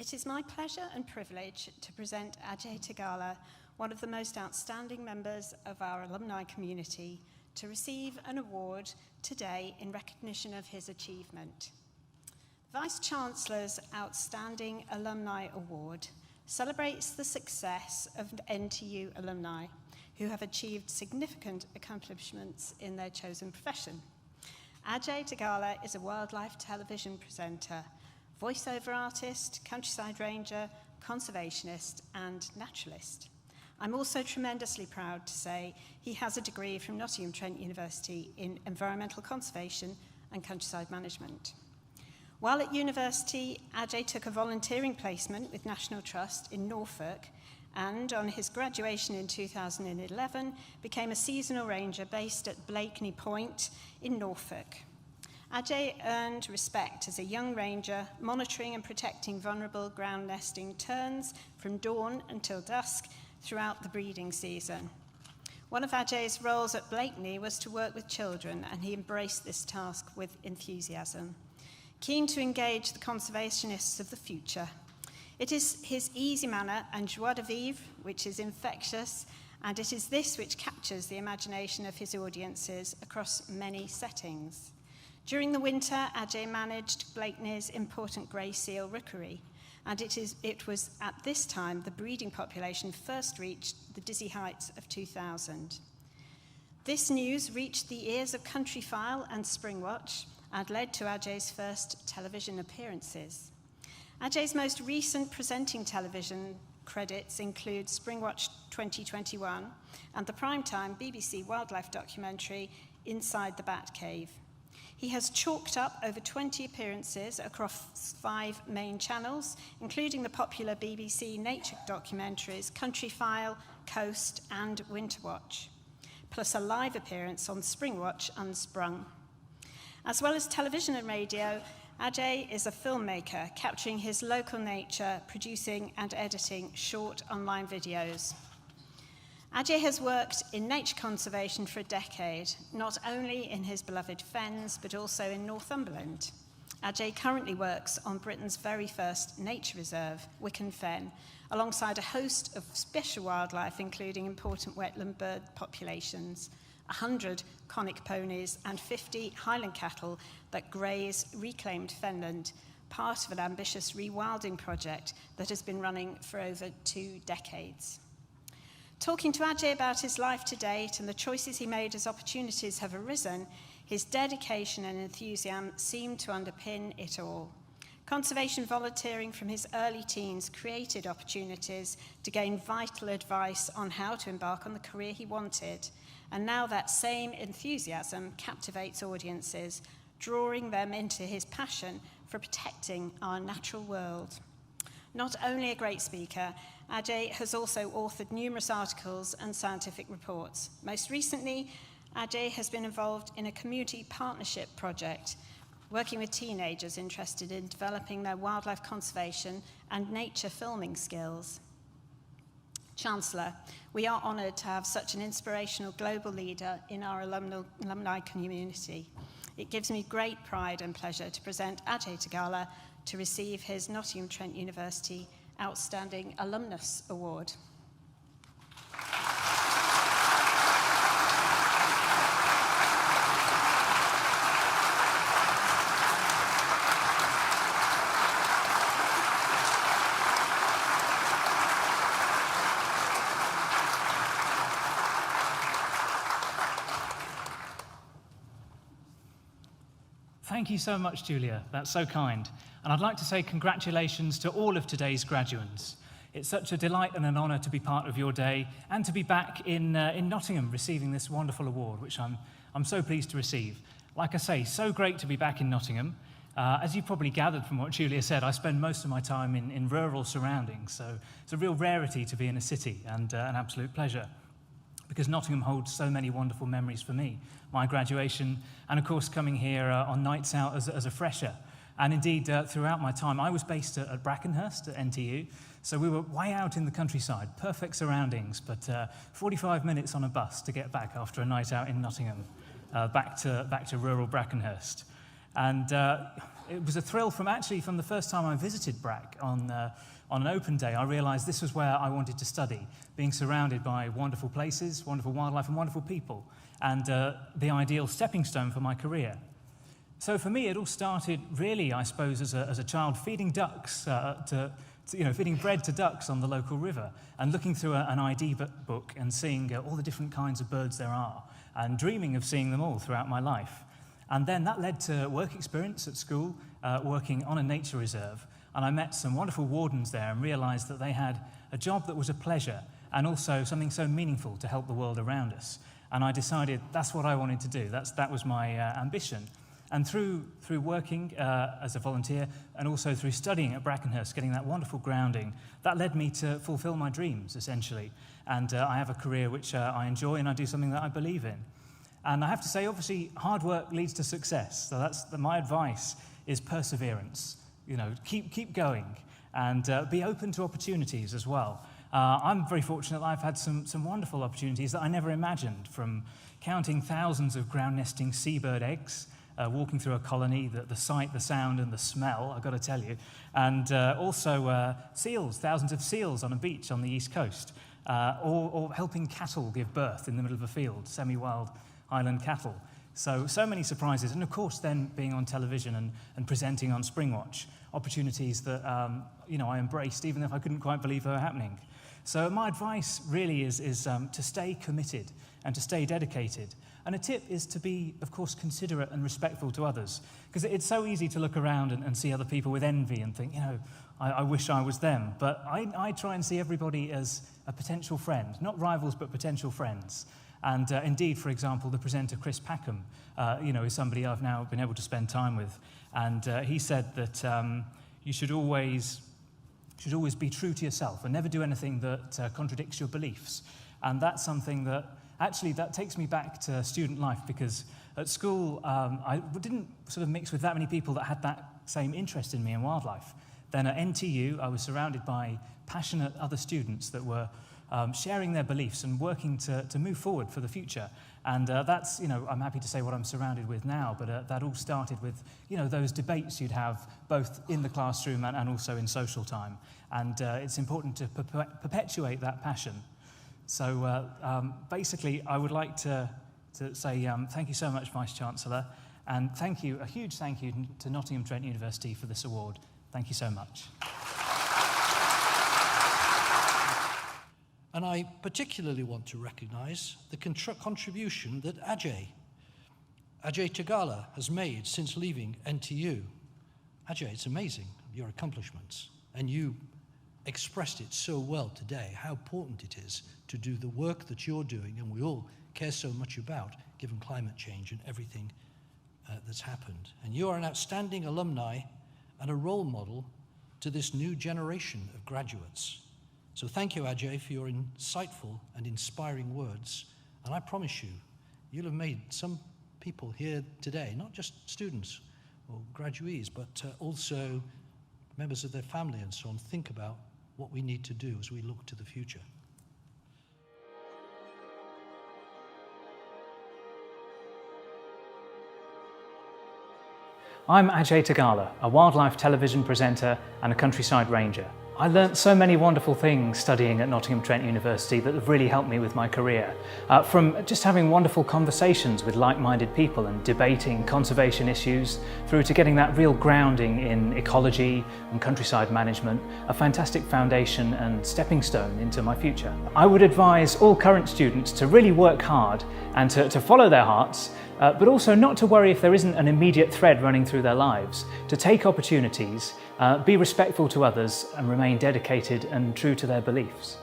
It is my pleasure and privilege to present Ajay Tegala, one of the most outstanding members of our alumni community, to receive an award today in recognition of his achievement. The Vice-Chancellor's Outstanding Alumni Award celebrates the success of NTU alumni who have achieved significant accomplishments in their chosen profession. Ajay Tegala is a wildlife television presenter, voiceover artist, countryside ranger, conservationist, and naturalist. I'm also tremendously proud to say he has a degree from Nottingham Trent University in environmental conservation and countryside management. While at university, Ajay took a volunteering placement with National Trust in Norfolk, and on his graduation in 2011, became a seasonal ranger based at Blakeney Point in Norfolk. Ajay earned respect as a young ranger, monitoring and protecting vulnerable ground nesting terns from dawn until dusk throughout the breeding season. One of Ajay's roles at Blakeney was to work with children, and he embraced this task with enthusiasm. Keen to engage the conservationists of the future. It is his easy manner and joie de vivre which is infectious, and it is this which captures the imagination of his audiences across many settings. During the winter, Ajay managed Blakeney's important grey seal rookery, and it was at this time the breeding population first reached the dizzy heights of 2000. This news reached the ears of Countryfile and Springwatch and led to Ajay's first television appearances. Ajay's most recent presenting television credits include Springwatch 2021 and the primetime BBC wildlife documentary Inside the Bat Cave. He has chalked up over 20 appearances across 5 main channels, including the popular BBC nature documentaries Countryfile, Coast, and Winterwatch, plus a live appearance on Springwatch Unsprung. As well as television and radio, Ajay is a filmmaker, capturing his local nature, producing and editing short online videos. Ajay has worked in nature conservation for a decade, not only in his beloved Fens, but also in Northumberland. Ajay currently works on Britain's very first nature reserve, Wicken Fen, alongside a host of special wildlife, including important wetland bird populations, 100 conic ponies, and 50 Highland cattle that graze reclaimed fenland, part of an ambitious rewilding project that has been running for over 2 decades. Talking to Ajay about his life to date and the choices he made as opportunities have arisen, his dedication and enthusiasm seem to underpin it all. Conservation volunteering from his early teens created opportunities to gain vital advice on how to embark on the career he wanted, and now that same enthusiasm captivates audiences, drawing them into his passion for protecting our natural world. Not only a great speaker, Ajay has also authored numerous articles and scientific reports. Most recently, Ajay has been involved in a community partnership project, working with teenagers interested in developing their wildlife conservation and nature filming skills. Chancellor, we are honoured to have such an inspirational global leader in our alumni community. It gives me great pride and pleasure to present Ajay Tegala to receive his Nottingham Trent University Outstanding Alumnus Award. Thank you so much, Julia. That's so kind. And I'd like to say congratulations to all of today's graduates. It's such a delight and an honour to be part of your day and to be back in Nottingham receiving this wonderful award, which I'm so pleased to receive. Like I say, so great to be back in Nottingham. As you probably gathered from what Julia said, I spend most of my time in rural surroundings, so it's a real rarity to be in a city and an absolute pleasure, because Nottingham holds so many wonderful memories for me. My graduation, and of course coming here on nights out as a fresher. And indeed, throughout my time, I was based at Brackenhurst at NTU, so we were way out in the countryside, perfect surroundings, but 45 minutes on a bus to get back after a night out in Nottingham, back to rural Brackenhurst. And it was a thrill from the first time I visited Brack on an open day. I realised this was where I wanted to study, being surrounded by wonderful places, wonderful wildlife and wonderful people, and the ideal stepping stone for my career. So for me, it all started really, I suppose, as a child feeding ducks, feeding bread to ducks on the local river, and looking through an ID book and seeing all the different kinds of birds there are, and dreaming of seeing them all throughout my life. And then that led to work experience at school, working on a nature reserve, and I met some wonderful wardens there and realised that they had a job that was a pleasure and also something so meaningful to help the world around us. And I decided that's what I wanted to do. That was my ambition. And through working as a volunteer and also through studying at Brackenhurst, getting that wonderful grounding, that led me to fulfil my dreams, essentially. And I have a career which I enjoy, and I do something that I believe in. And I have to say, obviously, hard work leads to success. So my advice is perseverance. Keep going and be open to opportunities as well. I'm very fortunate that I've had some wonderful opportunities that I never imagined, from counting thousands of ground nesting seabird eggs, walking through a colony, the sight, the sound, and the smell, I've got to tell you, and also seals, thousands of seals on a beach on the East Coast, or helping cattle give birth in the middle of a field, semi-wild Highland cattle. So many surprises, and of course then being on television and presenting on Springwatch, opportunities that I embraced even if I couldn't quite believe they were happening. So my advice really is to stay committed and to stay dedicated. And a tip is to be, of course, considerate and respectful to others, because it's so easy to look around and see other people with envy and think, I wish I was them. But I try and see everybody as a potential friend, not rivals, but potential friends. And indeed, for example, the presenter Chris Packham, is somebody I've now been able to spend time with. And he said that you should always be true to yourself and never do anything that contradicts your beliefs. And that's something that takes me back to student life, because at school I didn't sort of mix with that many people that had that same interest in me in wildlife. Then at NTU, I was surrounded by passionate other students that were sharing their beliefs and working to move forward for the future. And that's, I'm happy to say what I'm surrounded with now, but that all started with, those debates you'd have both in the classroom and also in social time. And it's important to perpetuate that passion. So basically, I would like to say thank you so much, Vice-Chancellor, and a huge thank you to Nottingham Trent University for this award. Thank you so much. And I particularly want to recognise the contribution that Ajay Tegala has made since leaving NTU. Ajay, it's amazing, your accomplishments, and you expressed it so well today, how important it is to do the work that you're doing and we all care so much about, given climate change and everything that's happened. And you are an outstanding alumni and a role model to this new generation of graduates. So thank you, Ajay, for your insightful and inspiring words. And I promise you, you'll have made some people here today, not just students or graduates, but also members of their family and so on, think about what we need to do as we look to the future. I'm Ajay Tegala, a wildlife television presenter and a countryside ranger. I learnt so many wonderful things studying at Nottingham Trent University that have really helped me with my career. From just having wonderful conversations with like-minded people and debating conservation issues, through to getting that real grounding in ecology and countryside management, a fantastic foundation and stepping stone into my future. I would advise all current students to really work hard and to follow their hearts, but also not to worry if there isn't an immediate thread running through their lives, to take opportunities, be respectful to others and remain dedicated and true to their beliefs.